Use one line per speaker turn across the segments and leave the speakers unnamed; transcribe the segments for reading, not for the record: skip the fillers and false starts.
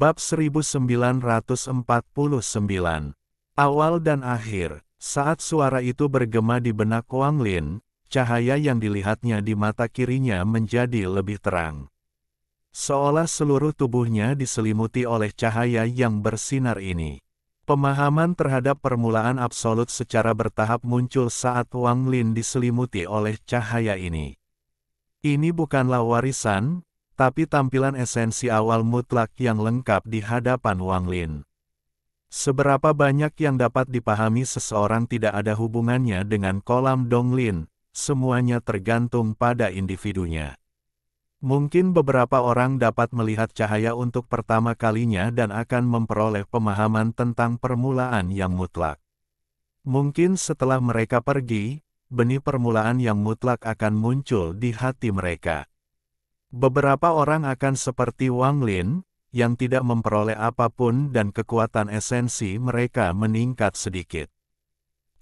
Bab 1949. Awal dan akhir. Saat suara itu bergema di benak Wang Lin, cahaya yang dilihatnya di mata kirinya menjadi lebih terang. Seolah seluruh tubuhnya diselimuti oleh cahaya yang bersinar ini. Pemahaman terhadap permulaan absolut secara bertahap muncul saat Wang Lin diselimuti oleh cahaya ini. Ini bukanlah warisan, tapi tampilan esensi awal mutlak yang lengkap di hadapan Wang Lin. Seberapa banyak yang dapat dipahami seseorang tidak ada hubungannya dengan kolam Donglin, semuanya tergantung pada individunya. Mungkin beberapa orang dapat melihat cahaya untuk pertama kalinya dan akan memperoleh pemahaman tentang permulaan yang mutlak. Mungkin setelah mereka pergi, benih permulaan yang mutlak akan muncul di hati mereka. Beberapa orang akan seperti Wang Lin, yang tidak memperoleh apapun dan kekuatan esensi mereka meningkat sedikit.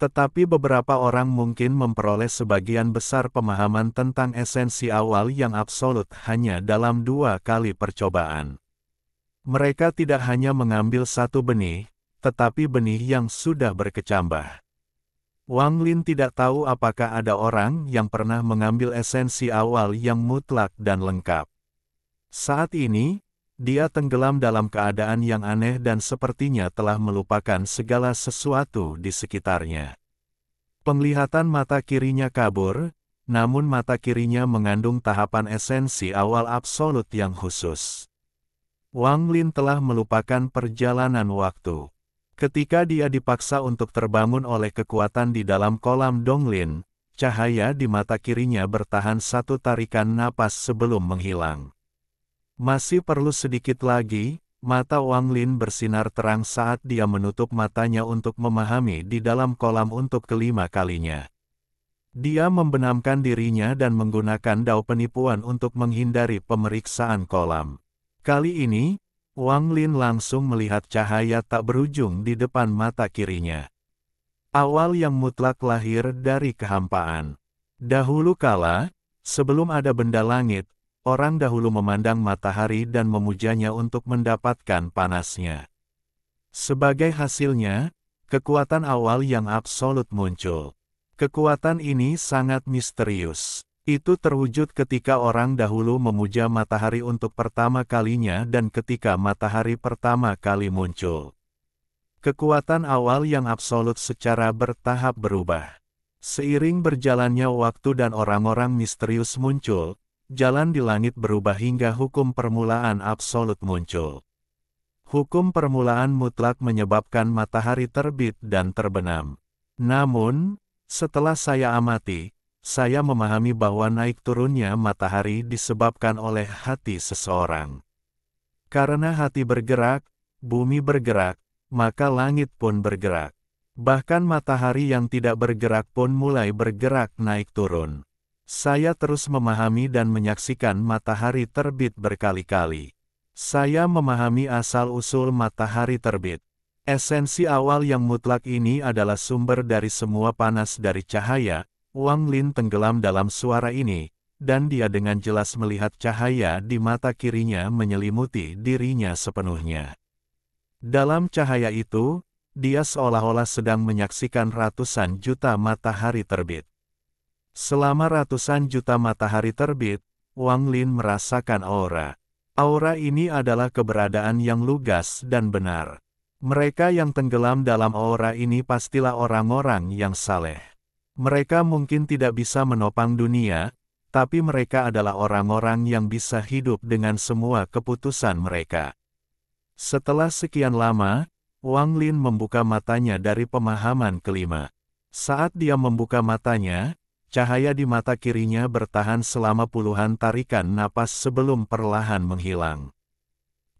Tetapi beberapa orang mungkin memperoleh sebagian besar pemahaman tentang esensi awal yang absolut hanya dalam 2 kali percobaan. Mereka tidak hanya mengambil satu benih, tetapi benih yang sudah berkecambah. Wang Lin tidak tahu apakah ada orang yang pernah mengambil esensi awal yang mutlak dan lengkap. Saat ini, dia tenggelam dalam keadaan yang aneh dan sepertinya telah melupakan segala sesuatu di sekitarnya. Penglihatan mata kirinya kabur, namun mata kirinya mengandung tahapan esensi awal absolut yang khusus. Wang Lin telah melupakan perjalanan waktu. Ketika dia dipaksa untuk terbangun oleh kekuatan di dalam kolam Donglin, cahaya di mata kirinya bertahan satu tarikan napas sebelum menghilang. Masih perlu sedikit lagi, mata Wang Lin bersinar terang saat dia menutup matanya untuk memahami di dalam kolam untuk kelima kalinya. Dia membenamkan dirinya dan menggunakan dao penipuan untuk menghindari pemeriksaan kolam. Kali ini, Wang Lin langsung melihat cahaya tak berujung di depan mata kirinya. Awal yang mutlak lahir dari kehampaan. Dahulu kala, sebelum ada benda langit, orang dahulu memandang matahari dan memujanya untuk mendapatkan panasnya. Sebagai hasilnya, kekuatan awal yang absolut muncul. Kekuatan ini sangat misterius. Itu terwujud ketika orang dahulu memuja matahari untuk pertama kalinya dan ketika matahari pertama kali muncul. Kekuatan awal yang absolut secara bertahap berubah. Seiring berjalannya waktu dan orang-orang misterius muncul, jalan di langit berubah hingga hukum permulaan absolut muncul. Hukum permulaan mutlak menyebabkan matahari terbit dan terbenam. Namun, setelah saya amati, saya memahami bahwa naik turunnya matahari disebabkan oleh hati seseorang. Karena hati bergerak, bumi bergerak, maka langit pun bergerak. Bahkan matahari yang tidak bergerak pun mulai bergerak naik turun. Saya terus memahami dan menyaksikan matahari terbit berkali-kali. Saya memahami asal-usul matahari terbit. Esensi awal yang mutlak ini adalah sumber dari semua panas dari cahaya. Wang Lin tenggelam dalam suara ini, dan dia dengan jelas melihat cahaya di mata kirinya menyelimuti dirinya sepenuhnya. Dalam cahaya itu, dia seolah-olah sedang menyaksikan ratusan juta matahari terbit. Selama ratusan juta matahari terbit, Wang Lin merasakan aura. Aura ini adalah keberadaan yang lugas dan benar. Mereka yang tenggelam dalam aura ini pastilah orang-orang yang saleh. Mereka mungkin tidak bisa menopang dunia, tapi mereka adalah orang-orang yang bisa hidup dengan semua keputusan mereka. Setelah sekian lama, Wang Lin membuka matanya dari pemahaman kelima. Saat dia membuka matanya, cahaya di mata kirinya bertahan selama puluhan tarikan napas sebelum perlahan menghilang.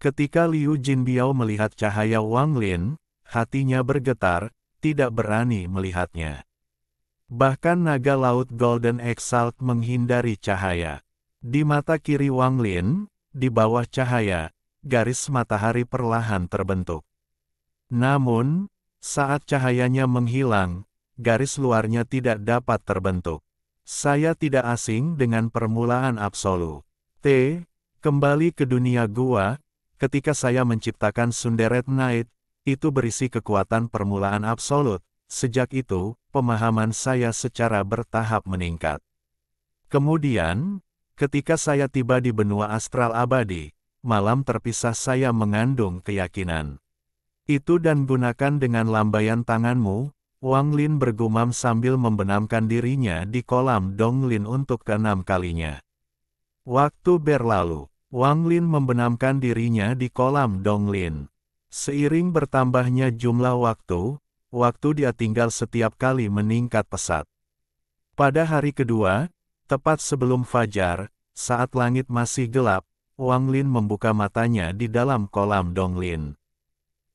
Ketika Liu Jinbiao melihat cahaya Wang Lin, hatinya bergetar, tidak berani melihatnya. Bahkan naga laut Golden Exalt menghindari cahaya. Di mata kiri Wang Lin, di bawah cahaya, garis matahari perlahan terbentuk. Namun, saat cahayanya menghilang, garis luarnya tidak dapat terbentuk. Saya tidak asing dengan permulaan absolut. Kembali ke dunia gua, ketika saya menciptakan Sunderet Night, itu berisi kekuatan permulaan absolut. Sejak itu, pemahaman saya secara bertahap meningkat. Kemudian, ketika saya tiba di benua astral abadi, malam terpisah saya mengandung keyakinan. Itu dan gunakan dengan lambaian tanganmu, Wang Lin bergumam sambil membenamkan dirinya di kolam Dong Lin untuk ke-6 kalinya. Waktu berlalu, Wang Lin membenamkan dirinya di kolam Dong Lin. Seiring bertambahnya jumlah waktu dia tinggal setiap kali meningkat pesat. Pada hari kedua, tepat sebelum fajar, saat langit masih gelap, Wang Lin membuka matanya di dalam kolam Dong Lin.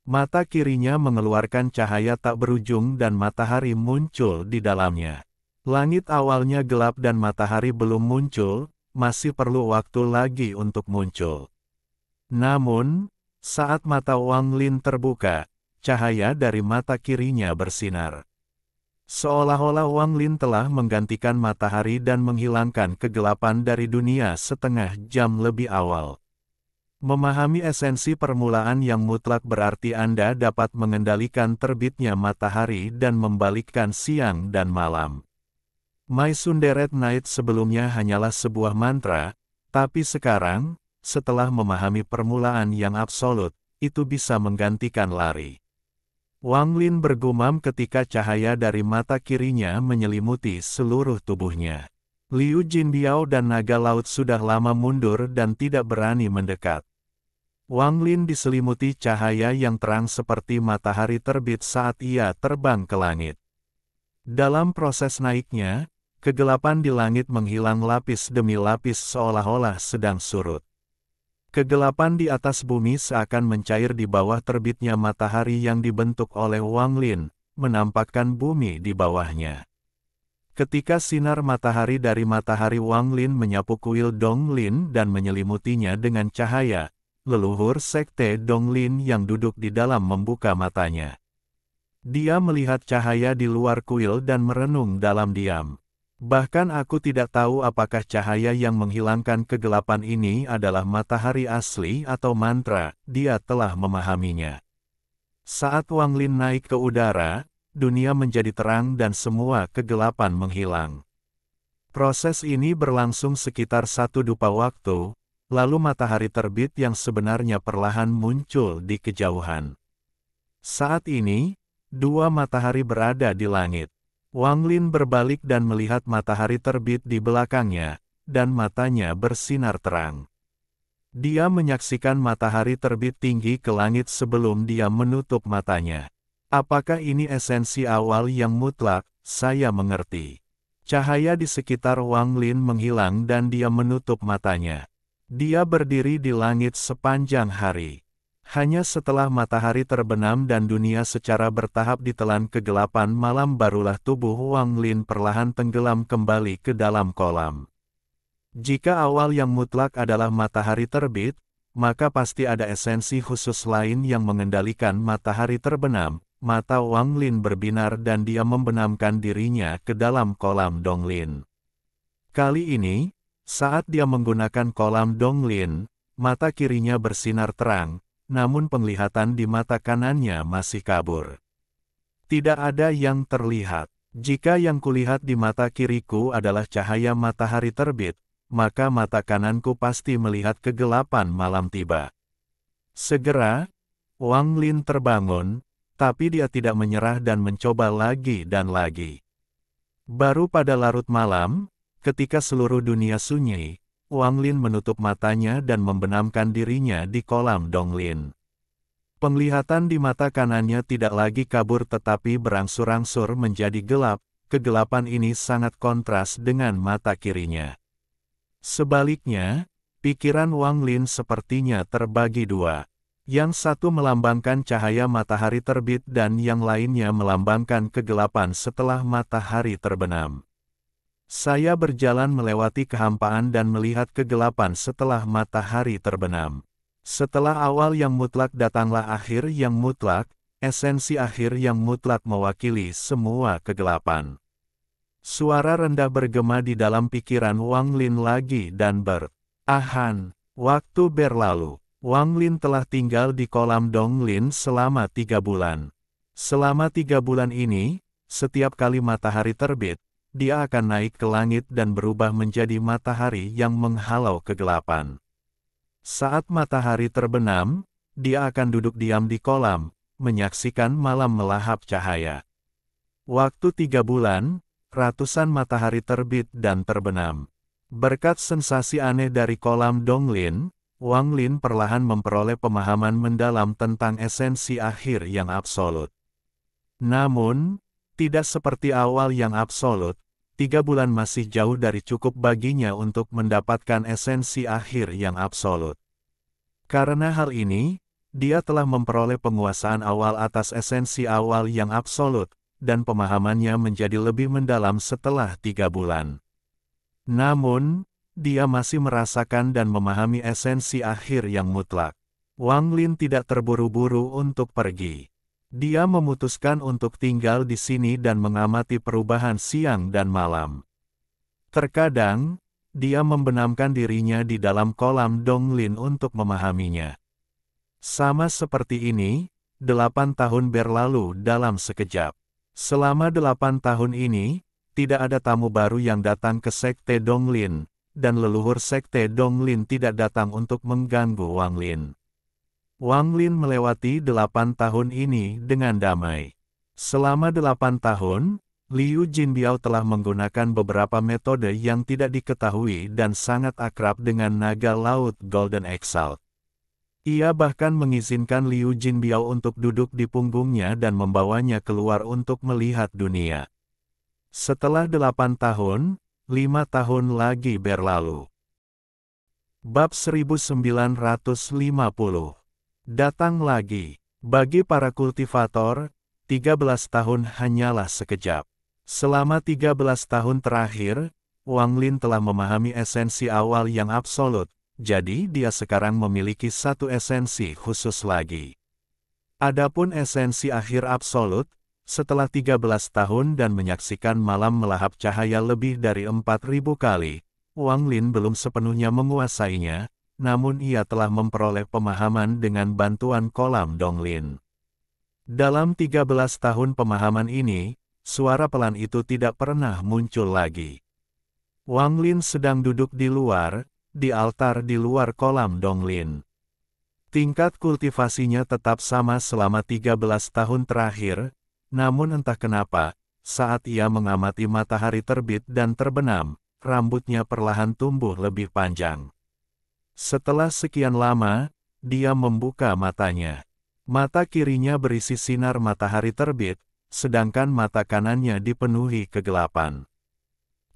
Mata kirinya mengeluarkan cahaya tak berujung dan matahari muncul di dalamnya. Langit awalnya gelap dan matahari belum muncul, masih perlu waktu lagi untuk muncul. Namun, saat mata Wang Lin terbuka, cahaya dari mata kirinya bersinar. Seolah-olah Wang Lin telah menggantikan matahari dan menghilangkan kegelapan dari dunia setengah jam lebih awal. Memahami esensi permulaan yang mutlak berarti Anda dapat mengendalikan terbitnya matahari dan membalikkan siang dan malam. My Sunderet Night sebelumnya hanyalah sebuah mantra, tapi sekarang, setelah memahami permulaan yang absolut, itu bisa menggantikan lari. Wang Lin bergumam ketika cahaya dari mata kirinya menyelimuti seluruh tubuhnya. Liu Jinbiao dan naga laut sudah lama mundur dan tidak berani mendekat. Wang Lin diselimuti cahaya yang terang seperti matahari terbit saat ia terbang ke langit. Dalam proses naiknya, kegelapan di langit menghilang lapis demi lapis seolah-olah sedang surut. Kegelapan di atas bumi seakan mencair di bawah terbitnya matahari yang dibentuk oleh Wang Lin, menampakkan bumi di bawahnya. Ketika sinar matahari dari matahari Wang Lin menyapu kuil Dong Lin dan menyelimutinya dengan cahaya, leluhur sekte Dong Lin yang duduk di dalam membuka matanya. Dia melihat cahaya di luar kuil dan merenung dalam diam. Bahkan aku tidak tahu apakah cahaya yang menghilangkan kegelapan ini adalah matahari asli atau mantra, dia telah memahaminya. Saat Wang Lin naik ke udara, dunia menjadi terang dan semua kegelapan menghilang. Proses ini berlangsung sekitar 1 dupa waktu, lalu matahari terbit yang sebenarnya perlahan muncul di kejauhan. Saat ini, 2 matahari berada di langit. Wang Lin berbalik dan melihat matahari terbit di belakangnya, dan matanya bersinar terang. Dia menyaksikan matahari terbit tinggi ke langit sebelum dia menutup matanya. Apakah ini esensi awal yang mutlak? Saya mengerti. Cahaya di sekitar Wang Lin menghilang dan dia menutup matanya. Dia berdiri di langit sepanjang hari. Hanya setelah matahari terbenam dan dunia secara bertahap ditelan kegelapan malam barulah tubuh Wang Lin perlahan tenggelam kembali ke dalam kolam. Jika awal yang mutlak adalah matahari terbit, maka pasti ada esensi khusus lain yang mengendalikan matahari terbenam. Mata Wang Lin berbinar dan dia membenamkan dirinya ke dalam kolam Dong Lin. Kali ini, saat dia menggunakan kolam Dong Lin, mata kirinya bersinar terang, namun penglihatan di mata kanannya masih kabur. Tidak ada yang terlihat. Jika yang kulihat di mata kiriku adalah cahaya matahari terbit, maka mata kananku pasti melihat kegelapan malam tiba. Segera, Wang Lin terbangun, tapi dia tidak menyerah dan mencoba lagi dan lagi. Baru pada larut malam, ketika seluruh dunia sunyi, Wang Lin menutup matanya dan membenamkan dirinya di kolam Dong Lin. Penglihatan di mata kanannya tidak lagi kabur tetapi berangsur-angsur menjadi gelap, kegelapan ini sangat kontras dengan mata kirinya. Sebaliknya, pikiran Wang Lin sepertinya terbagi dua. Yang satu melambangkan cahaya matahari terbit dan yang lainnya melambangkan kegelapan setelah matahari terbenam. Saya berjalan melewati kehampaan dan melihat kegelapan setelah matahari terbenam. Setelah awal yang mutlak datanglah akhir yang mutlak, esensi akhir yang mutlak mewakili semua kegelapan. Suara rendah bergema di dalam pikiran Wang Lin lagi dan ber-ahan. Waktu berlalu. Wang Lin telah tinggal di kolam Donglin selama 3 bulan. Selama 3 bulan ini, setiap kali matahari terbit, dia akan naik ke langit dan berubah menjadi matahari yang menghalau kegelapan. Saat matahari terbenam, dia akan duduk diam di kolam, menyaksikan malam melahap cahaya. Waktu 3 bulan, ratusan matahari terbit dan terbenam. Berkat sensasi aneh dari kolam Donglin, Wang Lin perlahan memperoleh pemahaman mendalam tentang esensi akhir yang absolut. Namun, tidak seperti awal yang absolut, 3 bulan masih jauh dari cukup baginya untuk mendapatkan esensi akhir yang absolut. Karena hal ini, dia telah memperoleh penguasaan awal atas esensi awal yang absolut, dan pemahamannya menjadi lebih mendalam setelah 3 bulan. Namun, dia masih merasakan dan memahami esensi akhir yang mutlak. Wang Lin tidak terburu-buru untuk pergi. Dia memutuskan untuk tinggal di sini dan mengamati perubahan siang dan malam. Terkadang, dia membenamkan dirinya di dalam kolam Donglin untuk memahaminya. Sama seperti ini, 8 tahun berlalu dalam sekejap. Selama 8 tahun ini, tidak ada tamu baru yang datang ke Sekte Donglin, dan leluhur Sekte Donglin tidak datang untuk mengganggu Wang Lin. Wang Lin melewati 8 tahun ini dengan damai. Selama 8 tahun, Liu Jinbiao telah menggunakan beberapa metode yang tidak diketahui dan sangat akrab dengan naga laut Golden Exalt. Ia bahkan mengizinkan Liu Jinbiao untuk duduk di punggungnya dan membawanya keluar untuk melihat dunia. Setelah 8 tahun, 5 tahun lagi berlalu. Bab 1950. Datang lagi. Bagi para kultivator, 13 tahun hanyalah sekejap. Selama 13 tahun terakhir, Wang Lin telah memahami esensi awal yang absolut, jadi dia sekarang memiliki satu esensi khusus lagi. Adapun esensi akhir absolut, setelah 13 tahun dan menyaksikan malam melahap cahaya lebih dari 4.000 kali, Wang Lin belum sepenuhnya menguasainya, namun ia telah memperoleh pemahaman dengan bantuan kolam Donglin. Dalam 13 tahun pemahaman ini, suara pelan itu tidak pernah muncul lagi. Wang Lin sedang duduk di luar, di altar di luar kolam Donglin. Tingkat kultivasinya tetap sama selama 13 tahun terakhir, namun entah kenapa, saat ia mengamati matahari terbit dan terbenam, rambutnya perlahan tumbuh lebih panjang. Setelah sekian lama, dia membuka matanya. Mata kirinya berisi sinar matahari terbit, sedangkan mata kanannya dipenuhi kegelapan.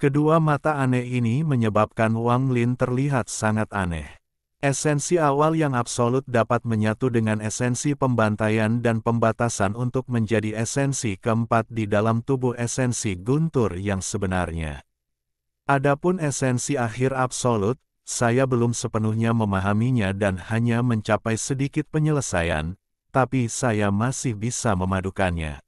Kedua mata aneh ini menyebabkan Wang Lin terlihat sangat aneh. Esensi awal yang absolut dapat menyatu dengan esensi pembantaian dan pembatasan untuk menjadi esensi keempat di dalam tubuh esensi guntur yang sebenarnya. Adapun esensi akhir absolut, saya belum sepenuhnya memahaminya dan hanya mencapai sedikit penyelesaian, tapi saya masih bisa memadukannya.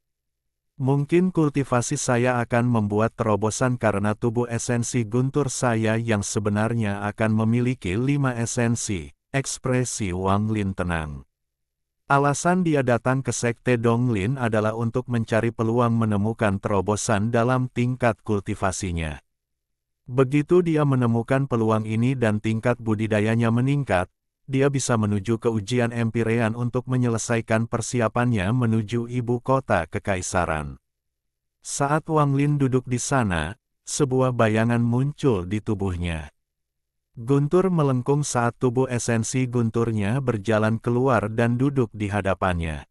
Mungkin kultivasi saya akan membuat terobosan karena tubuh esensi guntur saya yang sebenarnya akan memiliki 5 esensi, ekspresi Wang Lin tenang. Alasan dia datang ke Sekte Donglin adalah untuk mencari peluang menemukan terobosan dalam tingkat kultivasinya. Begitu dia menemukan peluang ini dan tingkat budidayanya meningkat, dia bisa menuju ke ujian Empirean untuk menyelesaikan persiapannya menuju ibu kota kekaisaran. Saat Wang Lin duduk di sana, sebuah bayangan muncul di tubuhnya. Guntur melengkung saat tubuh esensi gunturnya berjalan keluar dan duduk di hadapannya.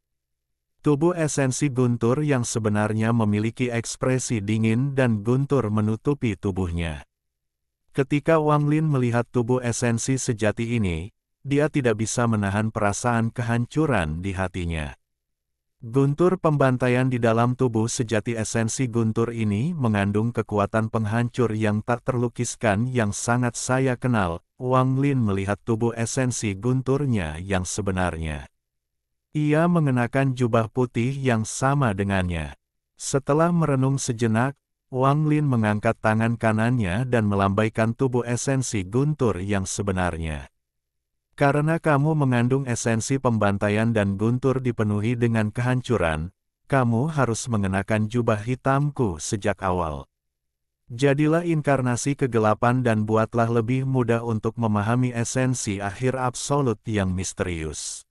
Tubuh esensi guntur yang sebenarnya memiliki ekspresi dingin dan guntur menutupi tubuhnya. Ketika Wang Lin melihat tubuh esensi sejati ini, dia tidak bisa menahan perasaan kehancuran di hatinya. Guntur pembantaian di dalam tubuh sejati esensi guntur ini mengandung kekuatan penghancur yang tak terlukiskan yang sangat saya kenal. Wang Lin melihat tubuh esensi gunturnya yang sebenarnya. Ia mengenakan jubah putih yang sama dengannya. Setelah merenung sejenak, Wang Lin mengangkat tangan kanannya dan melambaikan tubuh esensi guntur yang sebenarnya. Karena kamu mengandung esensi pembantaian dan guntur dipenuhi dengan kehancuran, kamu harus mengenakan jubah hitamku sejak awal. Jadilah inkarnasi kegelapan dan buatlah lebih mudah untuk memahami esensi akhir absolut yang misterius.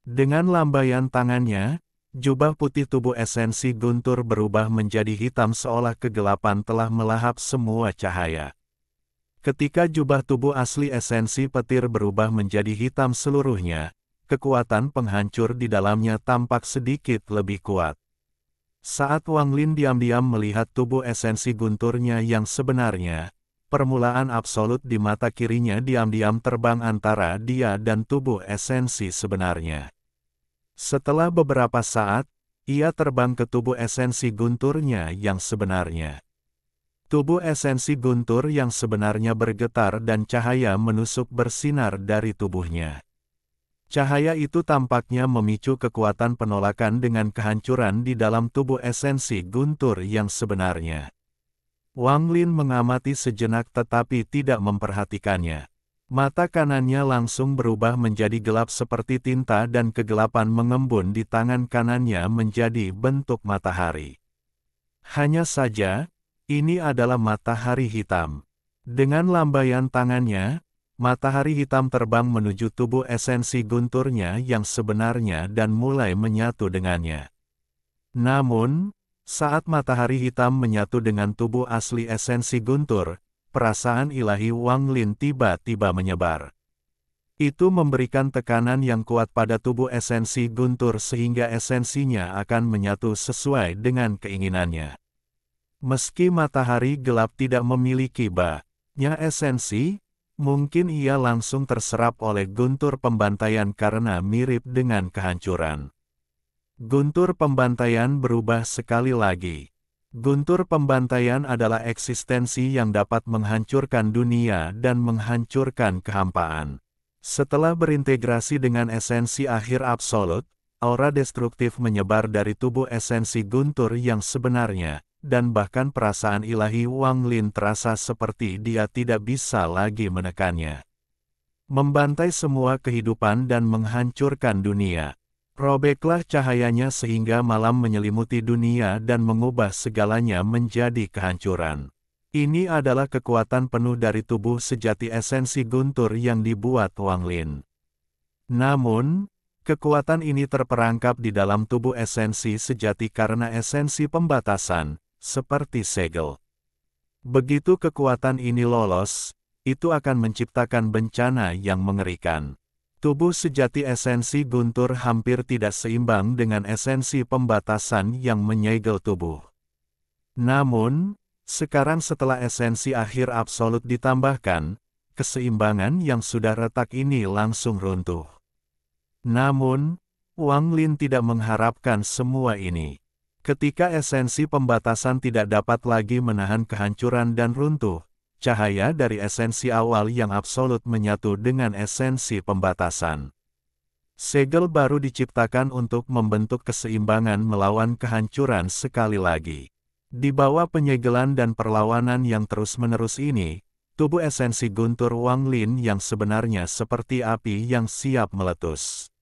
Dengan lambaian tangannya, jubah putih tubuh esensi guntur berubah menjadi hitam seolah kegelapan telah melahap semua cahaya. Ketika jubah tubuh asli esensi petir berubah menjadi hitam seluruhnya, kekuatan penghancur di dalamnya tampak sedikit lebih kuat. Saat Wang Lin diam-diam melihat tubuh esensi gunturnya yang sebenarnya, permulaan absolut di mata kirinya diam-diam terbang antara dia dan tubuh esensi sebenarnya. Setelah beberapa saat, ia terbang ke tubuh esensi gunturnya yang sebenarnya. Tubuh esensi guntur yang sebenarnya bergetar dan cahaya menusuk bersinar dari tubuhnya. Cahaya itu tampaknya memicu kekuatan penolakan dengan kehancuran di dalam tubuh esensi guntur yang sebenarnya. Wang Lin mengamati sejenak tetapi tidak memperhatikannya. Mata kanannya langsung berubah menjadi gelap seperti tinta dan kegelapan mengembun di tangan kanannya menjadi bentuk matahari. Hanya saja, ini adalah matahari hitam. Dengan lambaian tangannya, matahari hitam terbang menuju tubuh esensi gunturnya yang sebenarnya dan mulai menyatu dengannya. Namun, saat matahari hitam menyatu dengan tubuh asli esensi guntur, perasaan ilahi Wang Lin tiba-tiba menyebar. Itu memberikan tekanan yang kuat pada tubuh esensi guntur sehingga esensinya akan menyatu sesuai dengan keinginannya. Meski matahari gelap tidak memiliki banyak esensi, mungkin ia langsung terserap oleh guntur pembantaian karena mirip dengan kehancuran. Guntur pembantaian berubah sekali lagi. Guntur pembantaian adalah eksistensi yang dapat menghancurkan dunia dan menghancurkan kehampaan. Setelah berintegrasi dengan esensi akhir absolut, aura destruktif menyebar dari tubuh esensi guntur yang sebenarnya, dan bahkan perasaan ilahi Wang Lin terasa seperti dia tidak bisa lagi menekannya. Membantai semua kehidupan dan menghancurkan dunia. Robeklah cahayanya sehingga malam menyelimuti dunia dan mengubah segalanya menjadi kehancuran. Ini adalah kekuatan penuh dari tubuh sejati esensi guntur yang dibuat Wang Lin. Namun, kekuatan ini terperangkap di dalam tubuh esensi sejati karena esensi pembatasan, seperti segel. Begitu kekuatan ini lolos, itu akan menciptakan bencana yang mengerikan. Tubuh sejati esensi guntur hampir tidak seimbang dengan esensi pembatasan yang menyegel tubuh. Namun, sekarang setelah esensi akhir absolut ditambahkan, keseimbangan yang sudah retak ini langsung runtuh. Namun, Wang Lin tidak mengharapkan semua ini. Ketika esensi pembatasan tidak dapat lagi menahan kehancuran dan runtuh, cahaya dari esensi awal yang absolut menyatu dengan esensi pembatasan. Segel baru diciptakan untuk membentuk keseimbangan melawan kehancuran sekali lagi. Di bawah penyegelan dan perlawanan yang terus-menerus ini, tubuh esensi guntur Wang Lin yang sebenarnya seperti api yang siap meletus.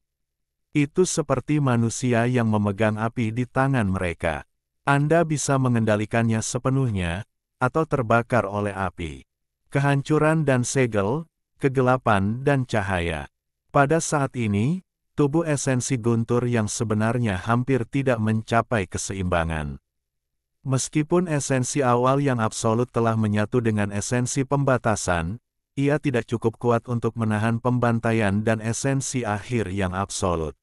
Itu seperti manusia yang memegang api di tangan mereka. Anda bisa mengendalikannya sepenuhnya, atau terbakar oleh api. Kehancuran dan segel, kegelapan dan cahaya. Pada saat ini, tubuh esensi guntur yang sebenarnya hampir tidak mencapai keseimbangan. Meskipun esensi awal yang absolut telah menyatu dengan esensi pembatasan, ia tidak cukup kuat untuk menahan pembantaian dan esensi akhir yang absolut.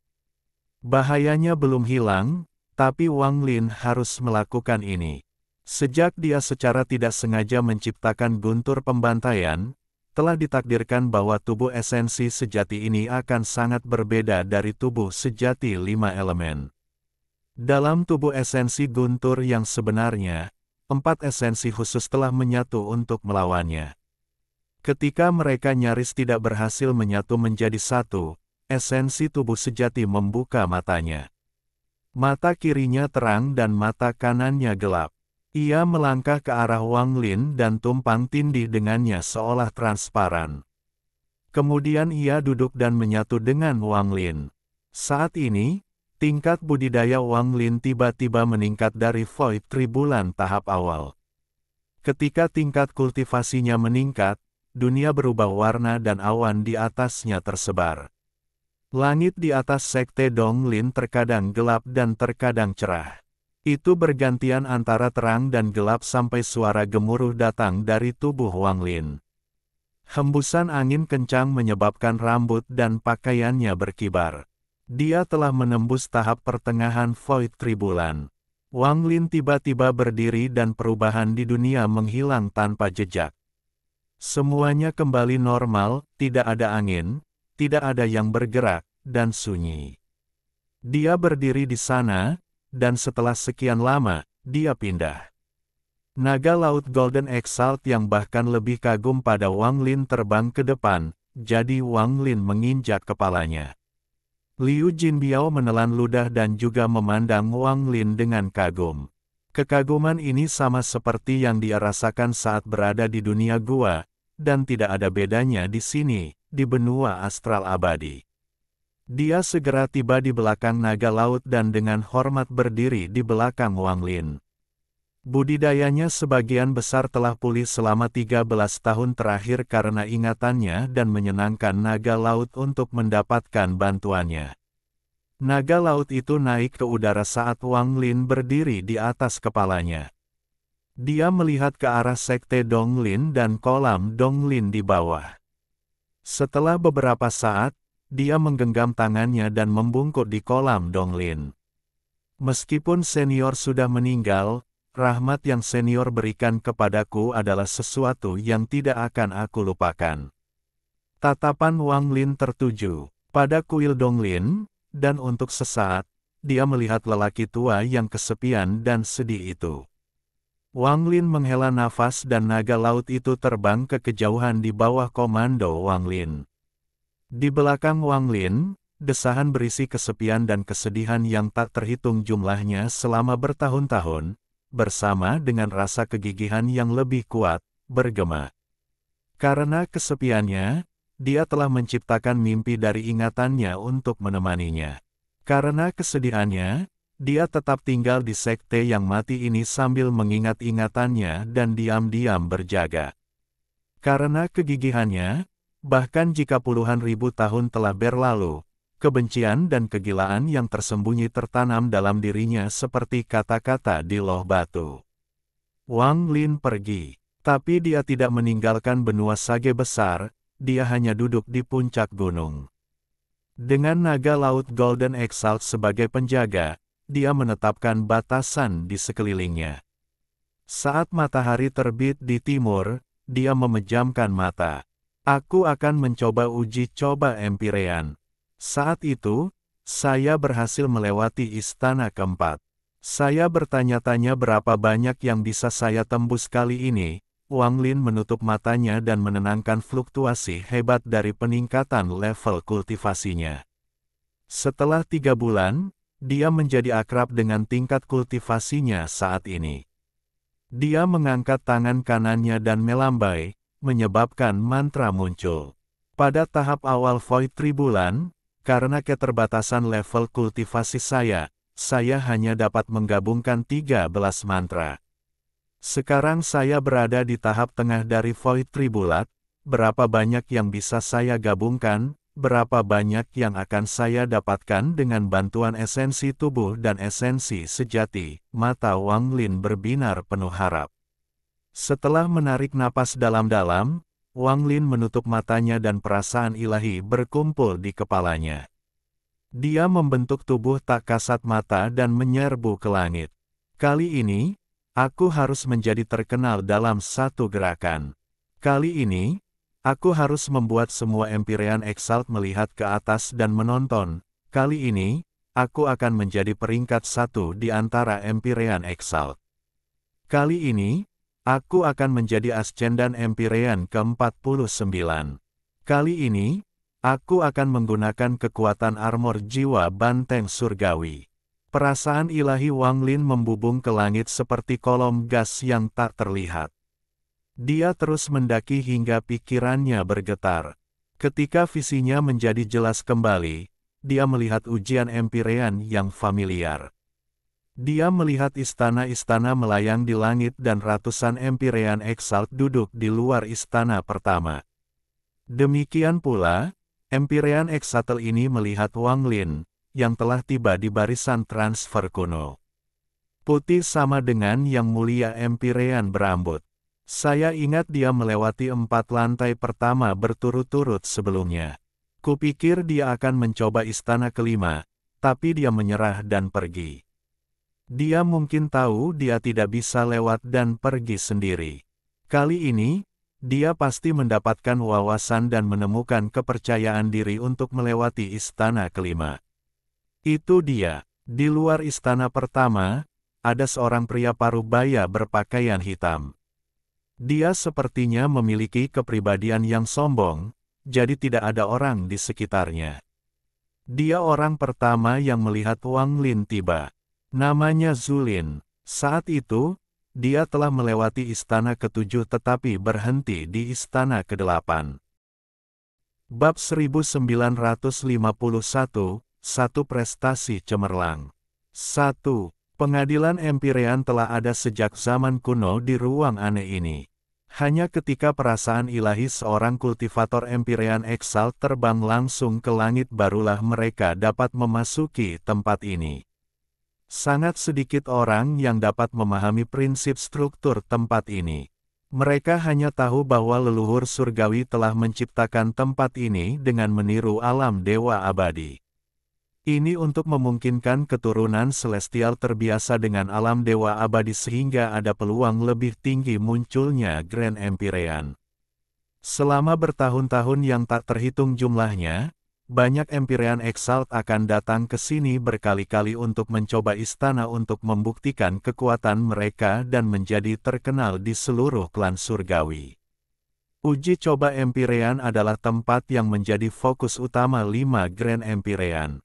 Bahayanya belum hilang, tapi Wang Lin harus melakukan ini. Sejak dia secara tidak sengaja menciptakan guntur pembantaian, telah ditakdirkan bahwa tubuh esensi sejati ini akan sangat berbeda dari tubuh sejati 5 elemen. Dalam tubuh esensi guntur yang sebenarnya, 4 esensi khusus telah menyatu untuk melawannya. Ketika mereka nyaris tidak berhasil menyatu menjadi satu, esensi tubuh sejati membuka matanya. Mata kirinya terang dan mata kanannya gelap. Ia melangkah ke arah Wang Lin dan tumpang tindih dengannya seolah transparan. Kemudian ia duduk dan menyatu dengan Wang Lin. Saat ini, tingkat budidaya Wang Lin tiba-tiba meningkat dari Void Tribulan tahap awal. Ketika tingkat kultivasinya meningkat, dunia berubah warna dan awan di atasnya tersebar. Langit di atas sekte Donglin terkadang gelap dan terkadang cerah. Itu bergantian antara terang dan gelap sampai suara gemuruh datang dari tubuh Wang Lin. Hembusan angin kencang menyebabkan rambut dan pakaiannya berkibar. Dia telah menembus tahap pertengahan Void Tribulan. Wang Lin tiba-tiba berdiri dan perubahan di dunia menghilang tanpa jejak. Semuanya kembali normal, tidak ada angin, tidak ada yang bergerak, dan sunyi. Dia berdiri di sana, dan setelah sekian lama, dia pindah. Naga laut Golden Exalt yang bahkan lebih kagum pada Wang Lin terbang ke depan, jadi Wang Lin menginjak kepalanya. Liu Jinbiao menelan ludah dan juga memandang Wang Lin dengan kagum. Kekaguman ini sama seperti yang dia rasakan saat berada di dunia gua, dan tidak ada bedanya di sini, di benua astral abadi. Dia segera tiba di belakang naga laut dan dengan hormat berdiri di belakang Wang Lin. Budidayanya sebagian besar telah pulih selama 13 tahun terakhir karena ingatannya dan menyenangkan naga laut untuk mendapatkan bantuannya. Naga laut itu naik ke udara saat Wang Lin berdiri di atas kepalanya. Dia melihat ke arah sekte Donglin dan kolam Donglin di bawah. Setelah beberapa saat, dia menggenggam tangannya dan membungkuk di kolam Donglin. Meskipun senior sudah meninggal, rahmat yang senior berikan kepadaku adalah sesuatu yang tidak akan aku lupakan. Tatapan Wang Lin tertuju pada kuil Donglin, dan untuk sesaat, dia melihat lelaki tua yang kesepian dan sedih itu. Wang Lin menghela nafas dan naga laut itu terbang ke kejauhan di bawah komando Wang Lin. Di belakang Wang Lin, desahan berisi kesepian dan kesedihan yang tak terhitung jumlahnya selama bertahun-tahun, bersama dengan rasa kegigihan yang lebih kuat, bergema. Karena kesepiannya, dia telah menciptakan mimpi dari ingatannya untuk menemaninya. Karena kesedihannya, dia tetap tinggal di sekte yang mati ini sambil mengingat ingatannya dan diam-diam berjaga. Karena kegigihannya, bahkan jika puluhan ribu tahun telah berlalu, kebencian dan kegilaan yang tersembunyi tertanam dalam dirinya seperti kata-kata di loh batu. Wang Lin pergi, tapi dia tidak meninggalkan benua Sage besar, dia hanya duduk di puncak gunung. Dengan naga laut Golden Exalt sebagai penjaga, dia menetapkan batasan di sekelilingnya. Saat matahari terbit di timur, dia memejamkan mata. Aku akan mencoba uji coba Empyrean. Saat itu, saya berhasil melewati istana keempat. Saya bertanya-tanya berapa banyak yang bisa saya tembus kali ini. Wang Lin menutup matanya dan menenangkan fluktuasi hebat dari peningkatan level kultivasinya. Setelah 3 bulan, dia menjadi akrab dengan tingkat kultivasinya saat ini. Dia mengangkat tangan kanannya dan melambai, menyebabkan mantra muncul. Pada tahap awal Void Tribulan, karena keterbatasan level kultivasi saya hanya dapat menggabungkan 13 mantra. Sekarang saya berada di tahap tengah dari Void Tribulan, berapa banyak yang bisa saya gabungkan, berapa banyak yang akan saya dapatkan dengan bantuan esensi tubuh dan esensi sejati. Mata Wang Lin berbinar penuh harap. Setelah menarik napas dalam-dalam, Wang Lin menutup matanya dan perasaan ilahi berkumpul di kepalanya. Dia membentuk tubuh tak kasat mata dan menyerbu ke langit. Kali ini, aku harus menjadi terkenal dalam satu gerakan. Kali ini, aku harus membuat semua Empyrean Exalt melihat ke atas dan menonton. Kali ini, aku akan menjadi peringkat 1 di antara Empyrean Exalt. Kali ini, aku akan menjadi Ascendan Empyrean ke-49. Kali ini, aku akan menggunakan kekuatan armor jiwa banteng surgawi. Perasaan ilahi Wang Lin membubung ke langit seperti kolom gas yang tak terlihat. Dia terus mendaki hingga pikirannya bergetar. Ketika visinya menjadi jelas kembali, dia melihat ujian Empyrean yang familiar. Dia melihat istana-istana melayang di langit dan ratusan Empyrean Exalt duduk di luar istana pertama. Demikian pula, Empyrean Exalt ini melihat Wang Lin, yang telah tiba di barisan transfer kuno. Putih sama dengan yang mulia Empyrean berambut. Saya ingat dia melewati 4 lantai pertama berturut-turut sebelumnya. Kupikir dia akan mencoba istana kelima, tapi dia menyerah dan pergi. Dia mungkin tahu dia tidak bisa lewat dan pergi sendiri. Kali ini, dia pasti mendapatkan wawasan dan menemukan kepercayaan diri untuk melewati istana kelima. Itu dia. Di luar istana pertama, ada seorang pria parubaya berpakaian hitam. Dia sepertinya memiliki kepribadian yang sombong, jadi tidak ada orang di sekitarnya. Dia orang pertama yang melihat Wang Lin tiba. Namanya Zulin. Saat itu, dia telah melewati istana ke-7 tetapi berhenti di istana ke-8. Bab 1951, Satu prestasi cemerlang. 1. Pengadilan Empyrean telah ada sejak zaman kuno di ruang aneh ini. Hanya ketika perasaan ilahi seorang kultivator Empyrean Exalt terbang langsung ke langit barulah mereka dapat memasuki tempat ini. Sangat sedikit orang yang dapat memahami prinsip struktur tempat ini. Mereka hanya tahu bahwa leluhur surgawi telah menciptakan tempat ini dengan meniru alam dewa abadi. Ini untuk memungkinkan keturunan celestial terbiasa dengan alam dewa abadi sehingga ada peluang lebih tinggi munculnya Grand Empyrean. Selama bertahun-tahun yang tak terhitung jumlahnya, banyak Empyrean Exalt akan datang ke sini berkali-kali untuk mencoba istana untuk membuktikan kekuatan mereka dan menjadi terkenal di seluruh klan surgawi. Uji coba Empyrean adalah tempat yang menjadi fokus utama 5 Grand Empyrean.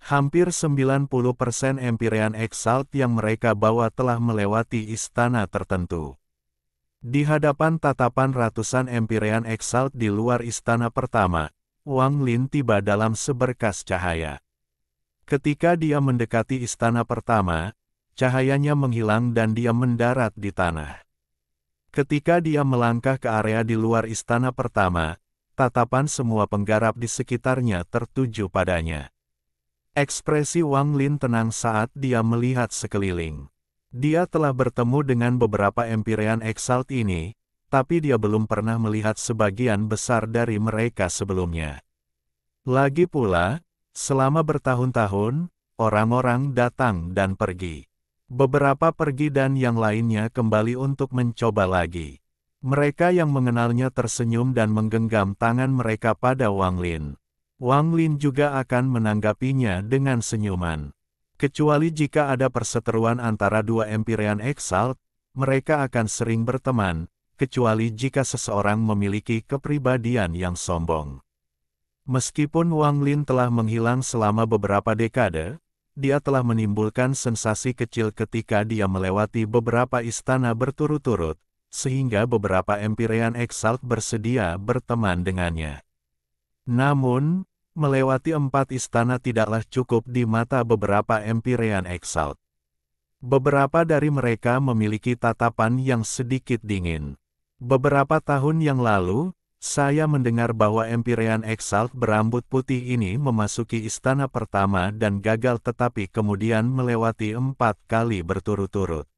Hampir 90% Empyrean Exalt yang mereka bawa telah melewati istana tertentu. Di hadapan tatapan ratusan Empyrean Exalt di luar istana pertama, Wang Lin tiba dalam seberkas cahaya. Ketika dia mendekati istana pertama, cahayanya menghilang dan dia mendarat di tanah. Ketika dia melangkah ke area di luar istana pertama, tatapan semua penggarap di sekitarnya tertuju padanya. Ekspresi Wang Lin tenang saat dia melihat sekeliling. Dia telah bertemu dengan beberapa Empyrean Exalt ini, tapi dia belum pernah melihat sebagian besar dari mereka sebelumnya. Lagi pula, selama bertahun-tahun, orang-orang datang dan pergi. Beberapa pergi dan yang lainnya kembali untuk mencoba lagi. Mereka yang mengenalnya tersenyum dan menggenggam tangan mereka pada Wang Lin. Wang Lin juga akan menanggapinya dengan senyuman. Kecuali jika ada perseteruan antara dua Empyrean Exalt, mereka akan sering berteman, kecuali jika seseorang memiliki kepribadian yang sombong. Meskipun Wang Lin telah menghilang selama beberapa dekade, dia telah menimbulkan sensasi kecil ketika dia melewati beberapa istana berturut-turut, sehingga beberapa Empyrean Exalt bersedia berteman dengannya. Namun, melewati 4 istana tidaklah cukup di mata beberapa Empyrean Exalt. Beberapa dari mereka memiliki tatapan yang sedikit dingin. Beberapa tahun yang lalu, saya mendengar bahwa Empyrean Exalt berambut putih ini memasuki istana pertama dan gagal tetapi kemudian melewati 4 kali berturut-turut.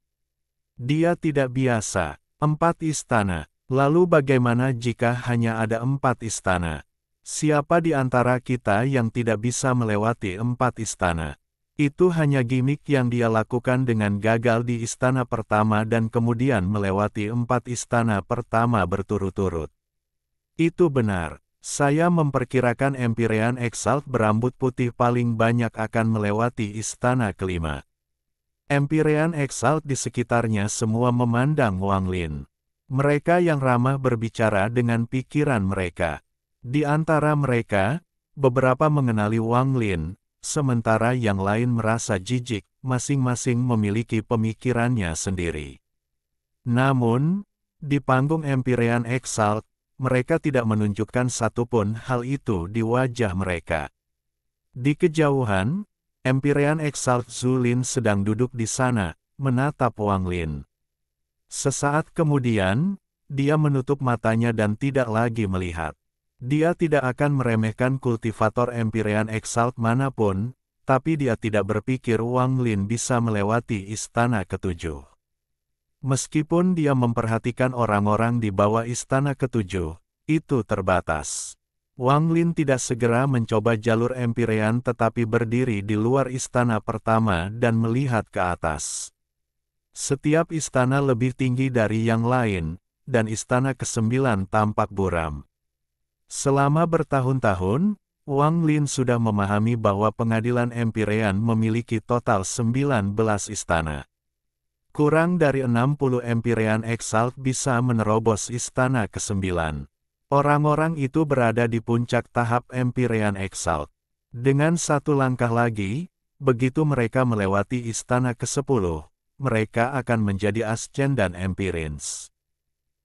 Dia tidak biasa. 4 istana. Lalu bagaimana jika hanya ada 4 istana? Siapa di antara kita yang tidak bisa melewati 4 istana? Itu hanya gimmick yang dia lakukan dengan gagal di istana pertama dan kemudian melewati 4 istana pertama berturut-turut. Itu benar. Saya memperkirakan Empyrean Exalt berambut putih paling banyak akan melewati istana kelima. Empyrean Exalt di sekitarnya semua memandang Wang Lin. Mereka yang ramah berbicara dengan pikiran mereka. Di antara mereka, beberapa mengenali Wang Lin, sementara yang lain merasa jijik, masing-masing memiliki pemikirannya sendiri. Namun, di panggung Empyrean Exalt, mereka tidak menunjukkan satupun hal itu di wajah mereka. Di kejauhan, Empyrean Exalt Zulin sedang duduk di sana, menatap Wang Lin. Sesaat kemudian, dia menutup matanya dan tidak lagi melihat. Dia tidak akan meremehkan kultivator Empyrean Exalt manapun, tapi dia tidak berpikir Wang Lin bisa melewati istana ketujuh. Meskipun dia memperhatikan orang-orang di bawah istana ketujuh, itu terbatas. Wang Lin tidak segera mencoba jalur Empyrean tetapi berdiri di luar istana pertama dan melihat ke atas. Setiap istana lebih tinggi dari yang lain, dan istana ke-9 tampak buram. Selama bertahun-tahun, Wang Lin sudah memahami bahwa pengadilan Empyrean memiliki total 19 istana. Kurang dari 60 Empyrean Exalt bisa menerobos istana ke-9. Orang-orang itu berada di puncak tahap Empyrean Exalt. Dengan satu langkah lagi, begitu mereka melewati istana ke-10, mereka akan menjadi Ascendan Empyreans.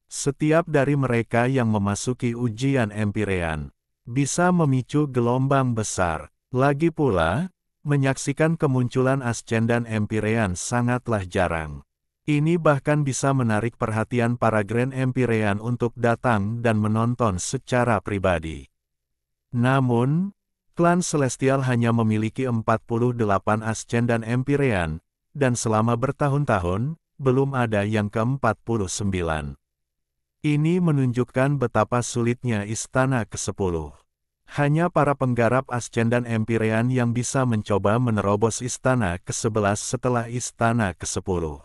Setiap dari mereka yang memasuki ujian Empyrean bisa memicu gelombang besar. Lagi pula, menyaksikan kemunculan Ascendan Empyrean sangatlah jarang. Ini bahkan bisa menarik perhatian para Grand Empyrean untuk datang dan menonton secara pribadi. Namun, klan Celestial hanya memiliki 48 Ascendan Empyrean, dan selama bertahun-tahun, belum ada yang ke-49. Ini menunjukkan betapa sulitnya istana ke-10. Hanya para penggarap Ascendan Empyrean yang bisa mencoba menerobos istana ke-11 setelah istana ke-10.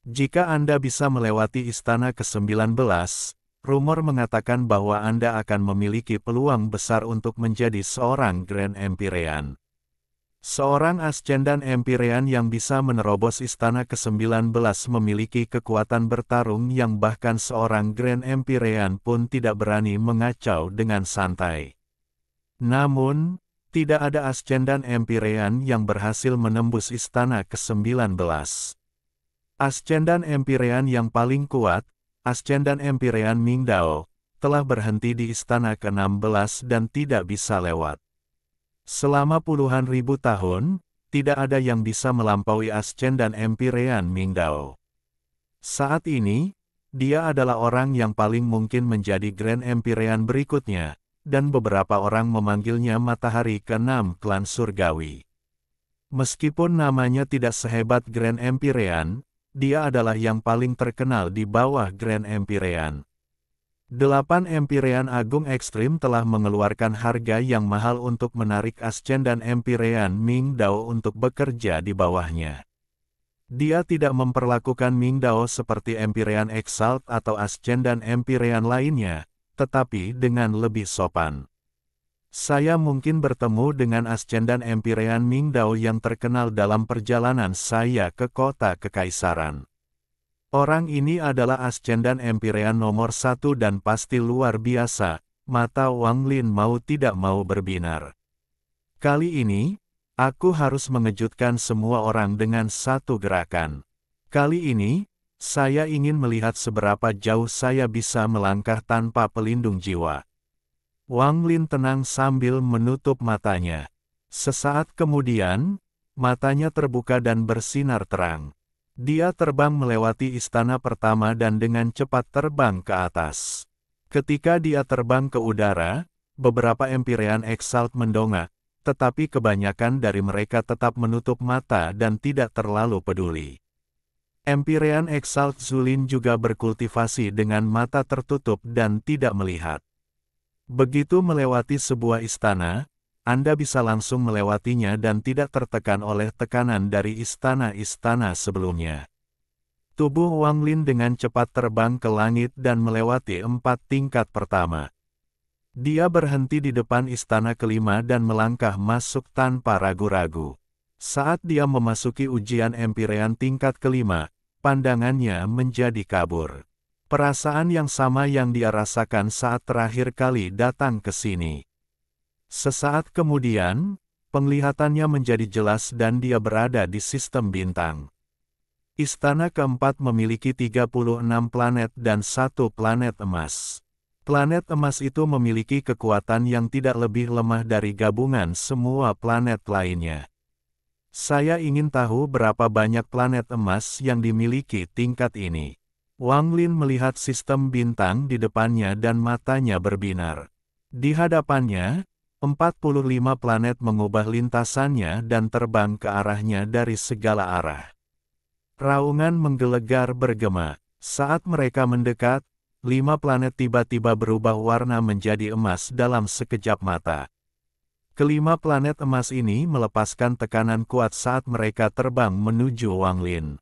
Jika Anda bisa melewati istana ke-19, rumor mengatakan bahwa Anda akan memiliki peluang besar untuk menjadi seorang Grand Empyrean. Seorang Ascendan Empyrean yang bisa menerobos istana ke-19 memiliki kekuatan bertarung yang bahkan seorang Grand Empyrean pun tidak berani mengacau dengan santai. Namun, tidak ada Ascendan Empyrean yang berhasil menembus istana ke-19. Ascendan Empyrean yang paling kuat, Ascendan Empyrean Mingdao, telah berhenti di istana ke-16 dan tidak bisa lewat. Selama puluhan ribu tahun, tidak ada yang bisa melampaui Ascendan Empyrean Mingdao. Saat ini, dia adalah orang yang paling mungkin menjadi Grand Empyrean berikutnya, dan beberapa orang memanggilnya Matahari ke-6 klan surgawi. Meskipun namanya tidak sehebat Grand Empyrean, dia adalah yang paling terkenal di bawah Grand Empyrean. 8 Empyrean Agung Ekstrim telah mengeluarkan harga yang mahal untuk menarik Ascendan Empyrean Mingdao untuk bekerja di bawahnya. Dia tidak memperlakukan Mingdao seperti Empyrean Exalt atau Ascendan Empyrean lainnya, tetapi dengan lebih sopan. Saya mungkin bertemu dengan Ascendan Empyrean Mingdao yang terkenal dalam perjalanan saya ke kota kekaisaran. Orang ini adalah Ascendan Empyrean nomor 1 dan pasti luar biasa, mata Wang Lin mau tidak mau berbinar. Kali ini, aku harus mengejutkan semua orang dengan satu gerakan. Kali ini, saya ingin melihat seberapa jauh saya bisa melangkah tanpa pelindung jiwa. Wang Lin tenang sambil menutup matanya. Sesaat kemudian, matanya terbuka dan bersinar terang. Dia terbang melewati istana pertama dan dengan cepat terbang ke atas. Ketika dia terbang ke udara, beberapa Empyrean Exalt mendongak, tetapi kebanyakan dari mereka tetap menutup mata dan tidak terlalu peduli. Empyrean Exalt Zulin juga berkultivasi dengan mata tertutup dan tidak melihat. Begitu melewati sebuah istana, Anda bisa langsung melewatinya dan tidak tertekan oleh tekanan dari istana-istana sebelumnya. Tubuh Wang Lin dengan cepat terbang ke langit dan melewati 4 tingkat pertama. Dia berhenti di depan istana kelima dan melangkah masuk tanpa ragu-ragu. Saat dia memasuki ujian Empyrean tingkat kelima, pandangannya menjadi kabur. Perasaan yang sama yang dia rasakan saat terakhir kali datang ke sini. Sesaat kemudian, penglihatannya menjadi jelas dan dia berada di sistem bintang. Istana keempat memiliki 36 planet dan 1 planet emas. Planet emas itu memiliki kekuatan yang tidak lebih lemah dari gabungan semua planet lainnya. Saya ingin tahu berapa banyak planet emas yang dimiliki tingkat ini. Wang Lin melihat sistem bintang di depannya dan matanya berbinar. Di hadapannya, 45 planet mengubah lintasannya dan terbang ke arahnya dari segala arah. Raungan menggelegar bergema. Saat mereka mendekat, 5 planet tiba-tiba berubah warna menjadi emas dalam sekejap mata. Kelima planet emas ini melepaskan tekanan kuat saat mereka terbang menuju Wang Lin.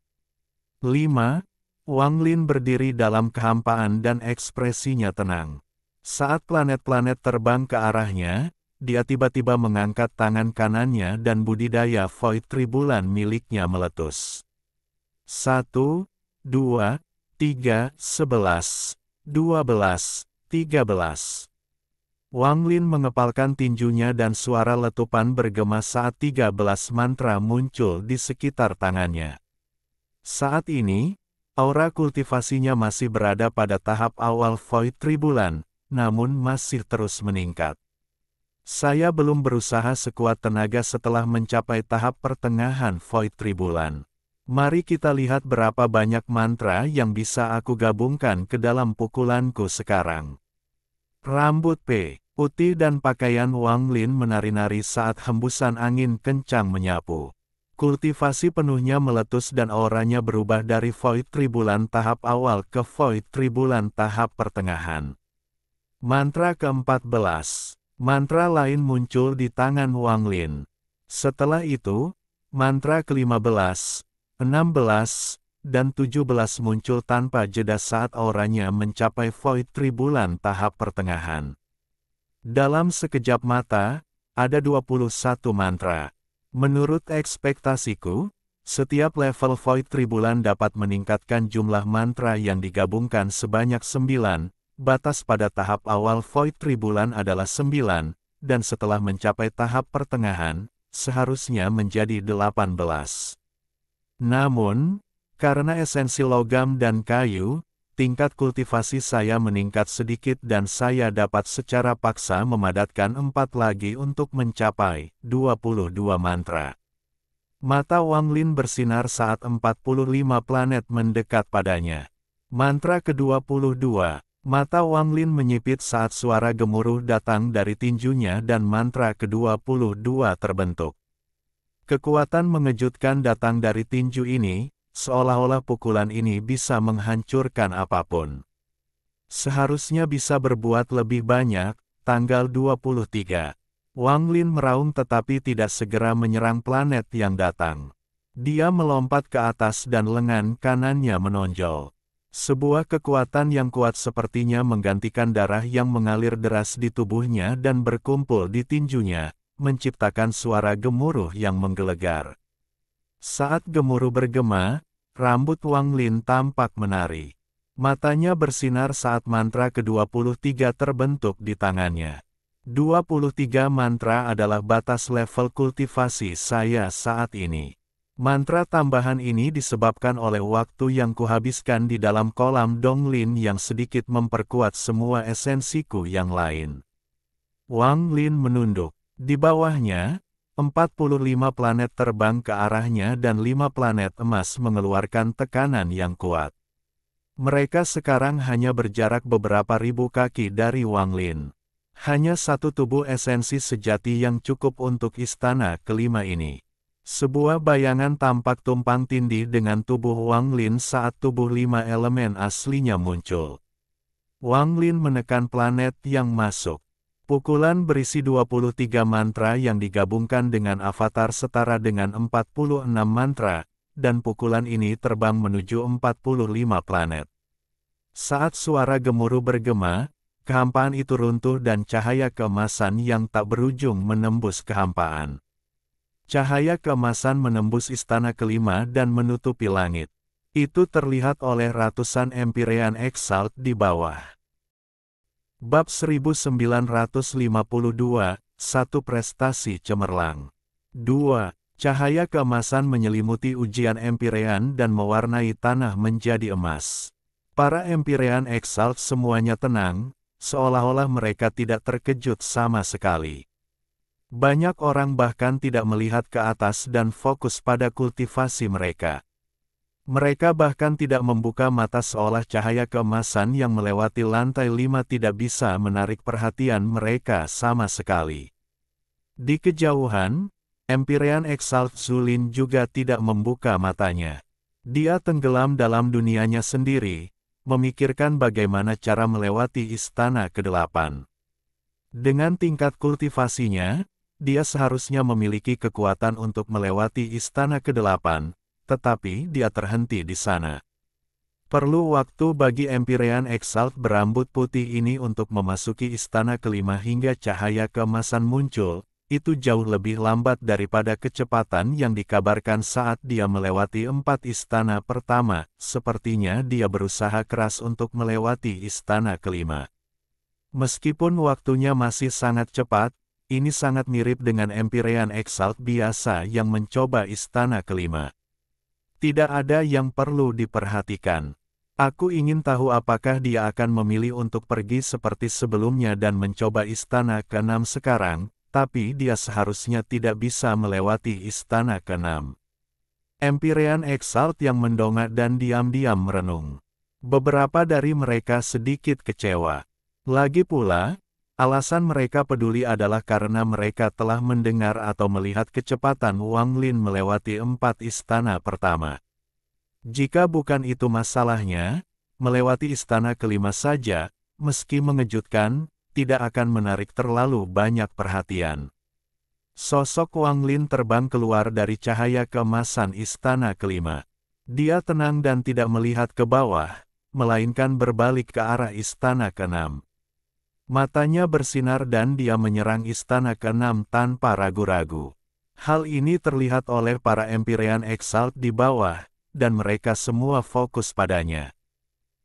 5. Wang Lin berdiri dalam kehampaan dan ekspresinya tenang. Saat planet-planet terbang ke arahnya, dia tiba-tiba mengangkat tangan kanannya dan budidaya Void Tribulan miliknya meletus. 1, 2, 3, 11, 12, 13. Wang Lin mengepalkan tinjunya dan suara letupan bergema saat 13 mantra muncul di sekitar tangannya. Saat ini, aura kultivasinya masih berada pada tahap awal Void Tribulan, namun masih terus meningkat. Saya belum berusaha sekuat tenaga setelah mencapai tahap pertengahan Void Tribulan. Mari kita lihat berapa banyak mantra yang bisa aku gabungkan ke dalam pukulanku sekarang. Rambut putih dan pakaian Wang Lin menari-nari saat hembusan angin kencang menyapu. Kultivasi penuhnya meletus dan auranya berubah dari Void Tribulan tahap awal ke Void Tribulan tahap pertengahan. Mantra ke-14. Mantra lain muncul di tangan Wang Lin. Setelah itu, mantra ke-15, 16, dan 17 muncul tanpa jeda saat auranya mencapai Void Tribulan tahap pertengahan. Dalam sekejap mata, ada 21 mantra. Menurut ekspektasiku, setiap level Void Tribulan dapat meningkatkan jumlah mantra yang digabungkan sebanyak 9, batas pada tahap awal Void Tribulan adalah 9, dan setelah mencapai tahap pertengahan, seharusnya menjadi 18. Namun, karena esensi logam dan kayu, tingkat kultivasi saya meningkat sedikit dan saya dapat secara paksa memadatkan 4 lagi untuk mencapai 22 mantra. Mata Wang Lin bersinar saat 45 planet mendekat padanya. Mantra ke-22, mata Wang Lin menyipit saat suara gemuruh datang dari tinjunya dan mantra ke-22 terbentuk. Kekuatan mengejutkan datang dari tinju ini, seolah-olah pukulan ini bisa menghancurkan apapun. Seharusnya bisa berbuat lebih banyak. Tanggal 23. Wang Lin meraung tetapi tidak segera menyerang planet yang datang. Dia melompat ke atas dan lengan kanannya menonjol. Sebuah kekuatan yang kuat sepertinya menggantikan darah yang mengalir deras di tubuhnya dan berkumpul di tinjunya, menciptakan suara gemuruh yang menggelegar. Saat gemuruh bergema, rambut Wang Lin tampak menari. Matanya bersinar saat mantra ke-23 terbentuk di tangannya. 23 mantra adalah batas level kultivasi saya saat ini. Mantra tambahan ini disebabkan oleh waktu yang kuhabiskan di dalam kolam Donglin yang sedikit memperkuat semua esensiku yang lain. Wang Lin menunduk. Di bawahnya, 45 planet terbang ke arahnya dan 5 planet emas mengeluarkan tekanan yang kuat. Mereka sekarang hanya berjarak beberapa ribu kaki dari Wang Lin. Hanya satu tubuh esensi sejati yang cukup untuk istana kelima ini. Sebuah bayangan tampak tumpang tindih dengan tubuh Wang Lin saat tubuh 5 elemen aslinya muncul. Wang Lin menekan planet yang masuk. Pukulan berisi 23 mantra yang digabungkan dengan avatar setara dengan 46 mantra, dan pukulan ini terbang menuju 45 planet. Saat suara gemuruh bergema, kehampaan itu runtuh dan cahaya keemasan yang tak berujung menembus kehampaan. Cahaya keemasan menembus istana kelima dan menutupi langit. Itu terlihat oleh ratusan Empyrean Exalt di bawah. Bab 1952, Satu Prestasi Cemerlang. 2. Cahaya keemasan menyelimuti ujian Empyrean dan mewarnai tanah menjadi emas. Para Empyrean Exalt semuanya tenang, seolah-olah mereka tidak terkejut sama sekali. Banyak orang bahkan tidak melihat ke atas dan fokus pada kultivasi mereka. Mereka bahkan tidak membuka mata seolah cahaya keemasan yang melewati lantai 5 tidak bisa menarik perhatian mereka sama sekali. Di kejauhan, Empyrean Exalt Zulin juga tidak membuka matanya. Dia tenggelam dalam dunianya sendiri, memikirkan bagaimana cara melewati istana ke-8. Dengan tingkat kultivasinya, dia seharusnya memiliki kekuatan untuk melewati istana ke-8, tetapi dia terhenti di sana. Perlu waktu bagi Empyrean Exalt berambut putih ini untuk memasuki istana ke-5 hingga cahaya keemasan muncul, itu jauh lebih lambat daripada kecepatan yang dikabarkan saat dia melewati 4 istana pertama. Sepertinya dia berusaha keras untuk melewati istana ke-5. Meskipun waktunya masih sangat cepat, ini sangat mirip dengan Empyrean Exalt biasa yang mencoba istana ke-5. Tidak ada yang perlu diperhatikan. Aku ingin tahu apakah dia akan memilih untuk pergi seperti sebelumnya dan mencoba istana ke-6 sekarang, tapi dia seharusnya tidak bisa melewati istana ke-6. Empyrean Exalt yang mendongak dan diam-diam merenung. Beberapa dari mereka sedikit kecewa. Lagi pula, alasan mereka peduli adalah karena mereka telah mendengar atau melihat kecepatan Wang Lin melewati 4 istana pertama. Jika bukan itu masalahnya, melewati istana ke-5 saja, meski mengejutkan, tidak akan menarik terlalu banyak perhatian. Sosok Wang Lin terbang keluar dari cahaya keemasan istana ke-5. Dia tenang dan tidak melihat ke bawah, melainkan berbalik ke arah istana ke-6. Matanya bersinar dan dia menyerang istana ke-6 tanpa ragu-ragu. Hal ini terlihat oleh para Empyrean Exalt di bawah, dan mereka semua fokus padanya.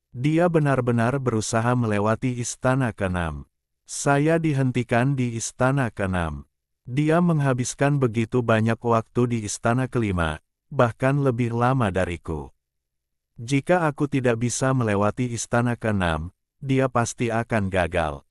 Dia benar-benar berusaha melewati istana ke-6. Saya dihentikan di istana ke-6. Dia menghabiskan begitu banyak waktu di istana ke-5, bahkan lebih lama dariku. Jika aku tidak bisa melewati istana ke-6, dia pasti akan gagal.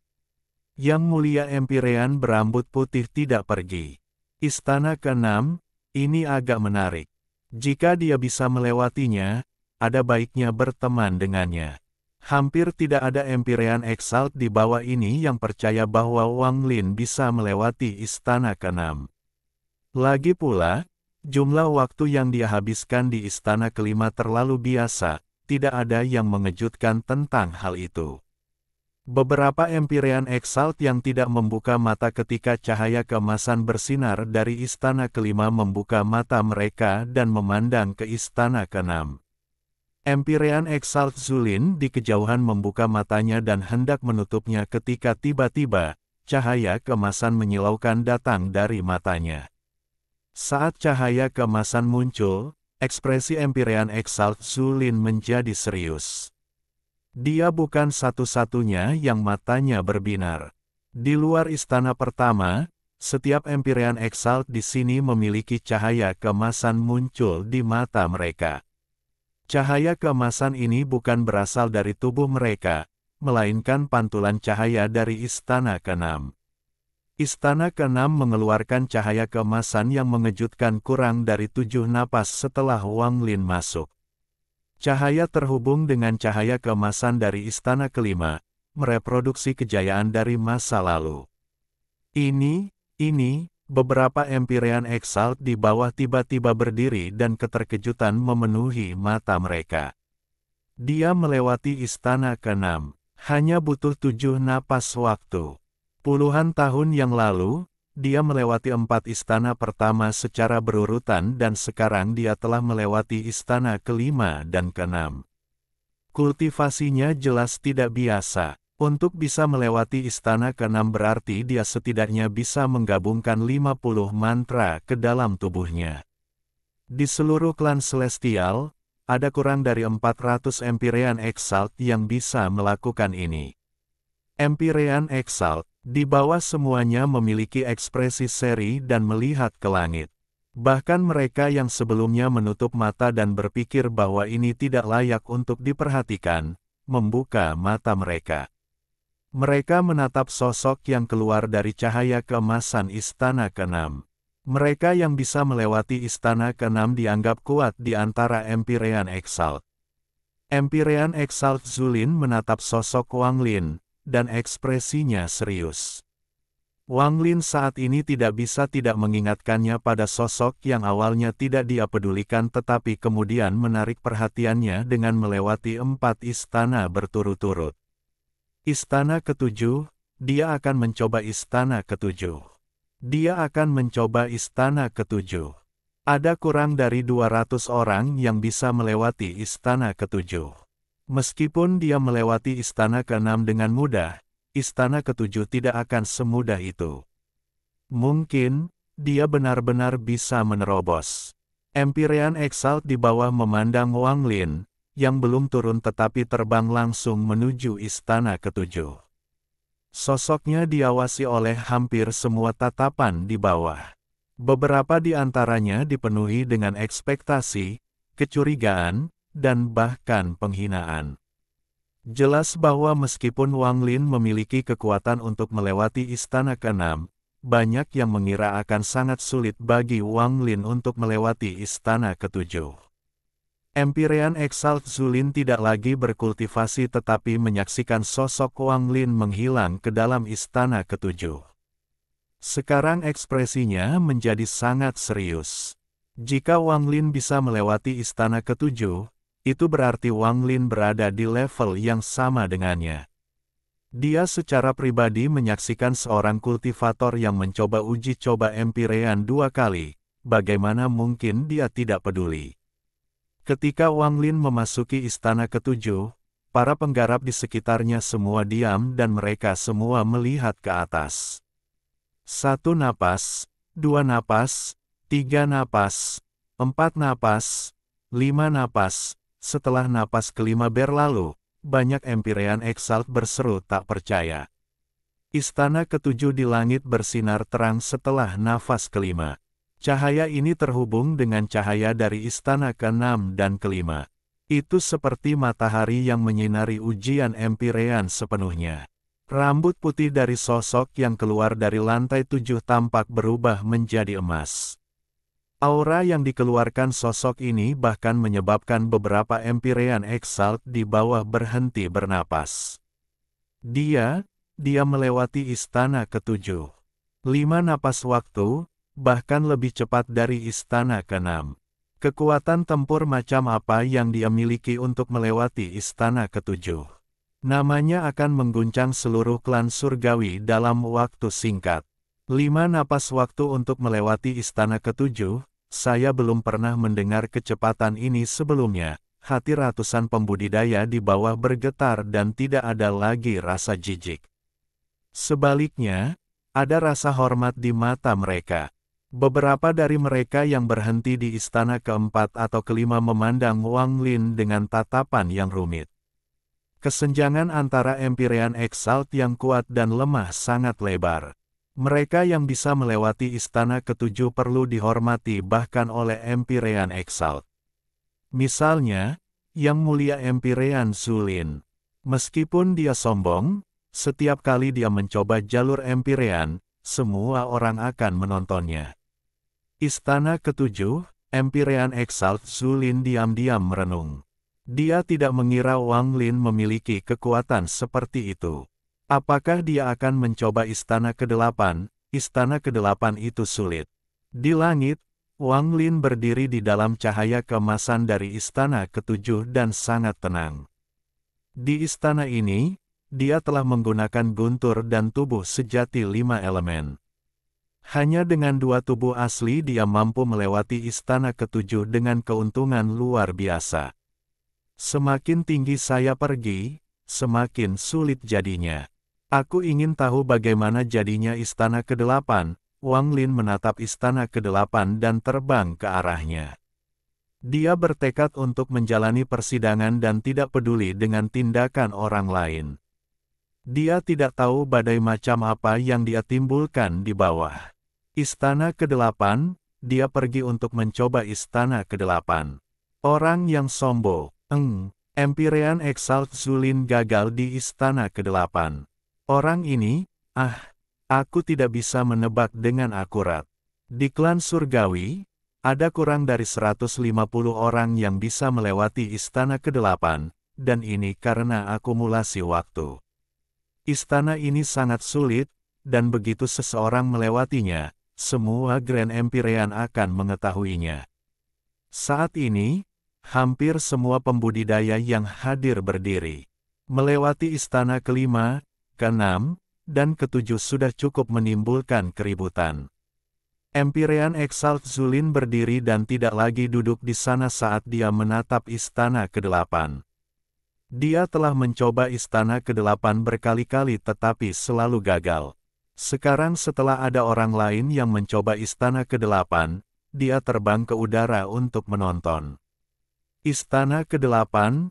Yang Mulia Empyrean berambut putih tidak pergi. Istana ke-6, ini agak menarik. Jika dia bisa melewatinya, ada baiknya berteman dengannya. Hampir tidak ada Empyrean Exalt di bawah ini yang percaya bahwa Wang Lin bisa melewati istana ke-6. Lagi pula, jumlah waktu yang dia habiskan di istana ke-5 terlalu biasa, tidak ada yang mengejutkan tentang hal itu. Beberapa Empyrean Exalt yang tidak membuka mata ketika cahaya keemasan bersinar dari istana ke-5 membuka mata mereka dan memandang ke istana ke-6. Empyrean Exalt Zulin di kejauhan membuka matanya dan hendak menutupnya ketika tiba-tiba, cahaya keemasan menyilaukan datang dari matanya. Saat cahaya keemasan muncul, ekspresi Empyrean Exalt Zulin menjadi serius. Dia bukan satu-satunya yang matanya berbinar. Di luar istana pertama, setiap Empyrean Exalt di sini memiliki cahaya keemasan muncul di mata mereka. Cahaya keemasan ini bukan berasal dari tubuh mereka, melainkan pantulan cahaya dari istana ke-6. Istana ke-6 mengeluarkan cahaya keemasan yang mengejutkan kurang dari 7 napas setelah Wang Lin masuk. Cahaya terhubung dengan cahaya keemasan dari istana ke-5, mereproduksi kejayaan dari masa lalu. Ini, beberapa Empyrean Exalt di bawah tiba-tiba berdiri dan keterkejutan memenuhi mata mereka. Dia melewati istana ke-6, hanya butuh 7 napas waktu. Puluhan tahun yang lalu, dia melewati 4 istana pertama secara berurutan dan sekarang dia telah melewati istana ke-5 dan ke-6. Kultivasinya jelas tidak biasa. Untuk bisa melewati istana ke-6 berarti dia setidaknya bisa menggabungkan 50 mantra ke dalam tubuhnya. Di seluruh klan Celestial, ada kurang dari 400 Empyrean Exalt yang bisa melakukan ini. Empyrean Exalt di bawah semuanya memiliki ekspresi seri dan melihat ke langit. Bahkan mereka yang sebelumnya menutup mata dan berpikir bahwa ini tidak layak untuk diperhatikan, membuka mata mereka. Mereka menatap sosok yang keluar dari cahaya keemasan Istana ke-6. Mereka yang bisa melewati Istana ke-6 dianggap kuat di antara Empyrean Exalt. Empyrean Exalt Zulin menatap sosok Wang Lin, dan ekspresinya serius. Wang Lin saat ini tidak bisa tidak mengingatkannya pada sosok yang awalnya tidak dia pedulikan tetapi kemudian menarik perhatiannya dengan melewati 4 istana berturut-turut. Istana ke-7, dia akan mencoba istana ke-7. Dia akan mencoba istana ke-7. Ada kurang dari 200 orang yang bisa melewati istana ke-7. Meskipun dia melewati istana ke-6 dengan mudah, istana ke-7 tidak akan semudah itu. Mungkin, dia benar-benar bisa menerobos. Empyrean Exalt di bawah memandang Wang Lin, yang belum turun tetapi terbang langsung menuju istana ke-7. Sosoknya diawasi oleh hampir semua tatapan di bawah. Beberapa di antaranya dipenuhi dengan ekspektasi, kecurigaan, dan bahkan penghinaan. Jelas bahwa meskipun Wang Lin memiliki kekuatan untuk melewati istana ke-6, banyak yang mengira akan sangat sulit bagi Wang Lin untuk melewati istana ke-7. Empyrean Exalt Zulin tidak lagi berkultivasi tetapi menyaksikan sosok Wang Lin menghilang ke dalam istana ke-7. Sekarang ekspresinya menjadi sangat serius. Jika Wang Lin bisa melewati istana ke-7, itu berarti Wang Lin berada di level yang sama dengannya. Dia secara pribadi menyaksikan seorang kultivator yang mencoba uji coba Empyrean 2 kali, bagaimana mungkin dia tidak peduli. Ketika Wang Lin memasuki istana ke-7, para penggarap di sekitarnya semua diam dan mereka semua melihat ke atas. 1 napas, 2 napas, 3 napas, 4 napas, 5 napas. Setelah napas kelima berlalu, banyak Empyrean Exalt berseru tak percaya. Istana ke-7 di langit bersinar terang setelah nafas kelima. Cahaya ini terhubung dengan cahaya dari istana ke-6 dan ke-5. Itu seperti matahari yang menyinari ujian Empyrean sepenuhnya. Rambut putih dari sosok yang keluar dari lantai 7 tampak berubah menjadi emas. Aura yang dikeluarkan sosok ini bahkan menyebabkan beberapa Empyrean Exalt di bawah berhenti bernapas. Dia melewati istana ke-7. 5 napas waktu, bahkan lebih cepat dari istana ke-6. Kekuatan tempur macam apa yang dia miliki untuk melewati istana ke-7? Namanya akan mengguncang seluruh klan surgawi dalam waktu singkat. 5 napas waktu untuk melewati istana ke-7, saya belum pernah mendengar kecepatan ini sebelumnya. Hati ratusan pembudidaya di bawah bergetar dan tidak ada lagi rasa jijik. Sebaliknya, ada rasa hormat di mata mereka. Beberapa dari mereka yang berhenti di istana ke-4 atau ke-5 memandang Wang Lin dengan tatapan yang rumit. Kesenjangan antara Empyrean Exalt yang kuat dan lemah sangat lebar. Mereka yang bisa melewati istana ke-7 perlu dihormati bahkan oleh Empyrean Exalt. Misalnya, Yang Mulia Empyrean Zulin. Meskipun dia sombong, setiap kali dia mencoba jalur Empyrean, semua orang akan menontonnya. Istana ke-7, Empyrean Exalt Zulin diam-diam merenung. Dia tidak mengira Wang Lin memiliki kekuatan seperti itu. Apakah dia akan mencoba istana ke-8? Istana ke-8 itu sulit. Di langit, Wang Lin berdiri di dalam cahaya keemasan dari istana ke-7 dan sangat tenang. Di istana ini, dia telah menggunakan guntur dan tubuh sejati 5 elemen. Hanya dengan 2 tubuh asli dia mampu melewati istana ke-7 dengan keuntungan luar biasa. Semakin tinggi saya pergi, semakin sulit jadinya. Aku ingin tahu bagaimana jadinya istana ke-8. Wang Lin menatap istana ke-8 dan terbang ke arahnya. Dia bertekad untuk menjalani persidangan dan tidak peduli dengan tindakan orang lain. Dia tidak tahu badai macam apa yang dia timbulkan di bawah. Istana ke-8, dia pergi untuk mencoba istana ke-8. Orang yang sombong, Empyrean Exalt Zulin gagal di istana ke-8. Orang ini, aku tidak bisa menebak dengan akurat. Di klan surgawi, ada kurang dari 150 orang yang bisa melewati istana ke-8, dan ini karena akumulasi waktu. Istana ini sangat sulit, dan begitu seseorang melewatinya, semua Grand Empyrean akan mengetahuinya. Saat ini, hampir semua pembudidaya yang hadir berdiri. Melewati istana ke-5, ke-6, dan ke-7 sudah cukup menimbulkan keributan. Empyrean Exalt Zulin berdiri dan tidak lagi duduk di sana saat dia menatap istana ke-8. Dia telah mencoba istana ke-8 berkali-kali tetapi selalu gagal. Sekarang setelah ada orang lain yang mencoba istana ke-8, dia terbang ke udara untuk menonton. Istana ke-8,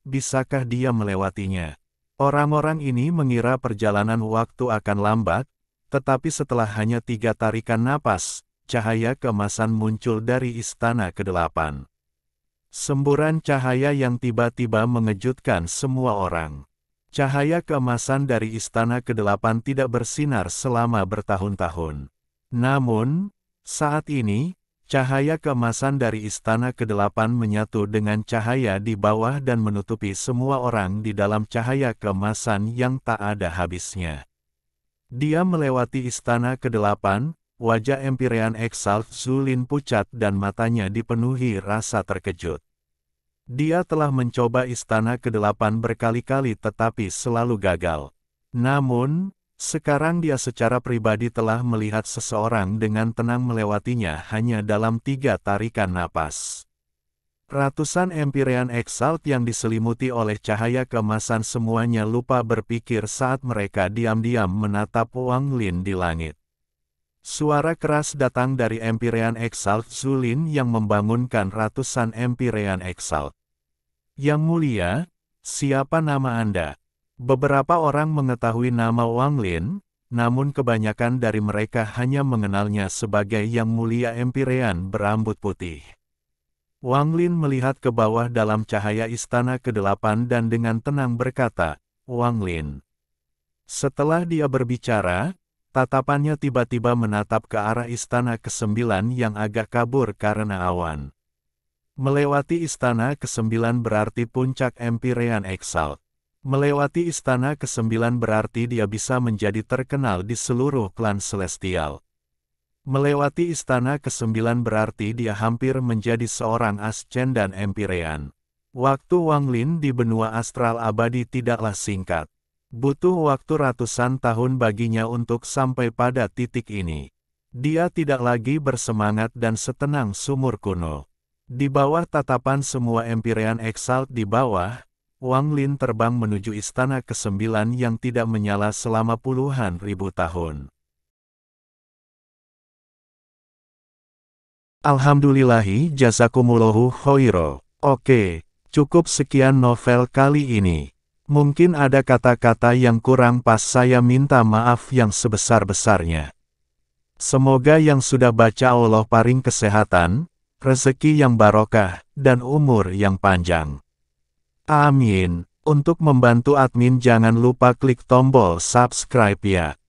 bisakah dia melewatinya? Orang-orang ini mengira perjalanan waktu akan lambat, tetapi setelah hanya 3 tarikan napas, cahaya keemasan muncul dari istana ke-8. Semburan cahaya yang tiba-tiba mengejutkan semua orang. Cahaya keemasan dari istana ke-8 tidak bersinar selama bertahun-tahun. Namun, saat ini, cahaya keemasan dari istana ke-8 menyatu dengan cahaya di bawah dan menutupi semua orang di dalam cahaya keemasan yang tak ada habisnya. Dia melewati istana ke-8, wajah Empyrean Exalt Zulin pucat dan matanya dipenuhi rasa terkejut. Dia telah mencoba istana ke-8 berkali-kali tetapi selalu gagal. Namun, sekarang dia secara pribadi telah melihat seseorang dengan tenang melewatinya hanya dalam 3 tarikan napas. Ratusan Empyrean Exalt yang diselimuti oleh cahaya keemasan semuanya lupa berpikir saat mereka diam-diam menatap Wang Lin di langit. Suara keras datang dari Empyrean Exalt Zulin yang membangunkan ratusan Empyrean Exalt. Yang mulia, siapa nama Anda? Beberapa orang mengetahui nama Wang Lin, namun kebanyakan dari mereka hanya mengenalnya sebagai Yang Mulia Empyrean berambut putih. Wang Lin melihat ke bawah dalam cahaya istana ke-8 dan dengan tenang berkata, Wang Lin. Setelah dia berbicara, tatapannya tiba-tiba menatap ke arah istana ke-9 yang agak kabur karena awan. Melewati istana ke-9 berarti puncak Empyrean Exalt. Melewati istana ke-9 berarti dia bisa menjadi terkenal di seluruh klan Celestial. Melewati istana ke-9 berarti dia hampir menjadi seorang Ascendan Empyrean. Waktu Wang Lin di benua astral abadi tidaklah singkat. Butuh waktu ratusan tahun baginya untuk sampai pada titik ini. Dia tidak lagi bersemangat dan setenang sumur kuno. Di bawah tatapan semua Empyrean Exalt di bawah, Wang Lin terbang menuju istana ke-9 yang tidak menyala selama puluhan ribu tahun. Alhamdulillahi jazakumullahu khairo. Oke, cukup sekian novel kali ini. Mungkin ada kata-kata yang kurang pas, saya minta maaf yang sebesar-besarnya. Semoga yang sudah baca Allah paring kesehatan, rezeki yang barokah, dan umur yang panjang. Amin. Untuk membantu admin jangan lupa klik tombol subscribe ya.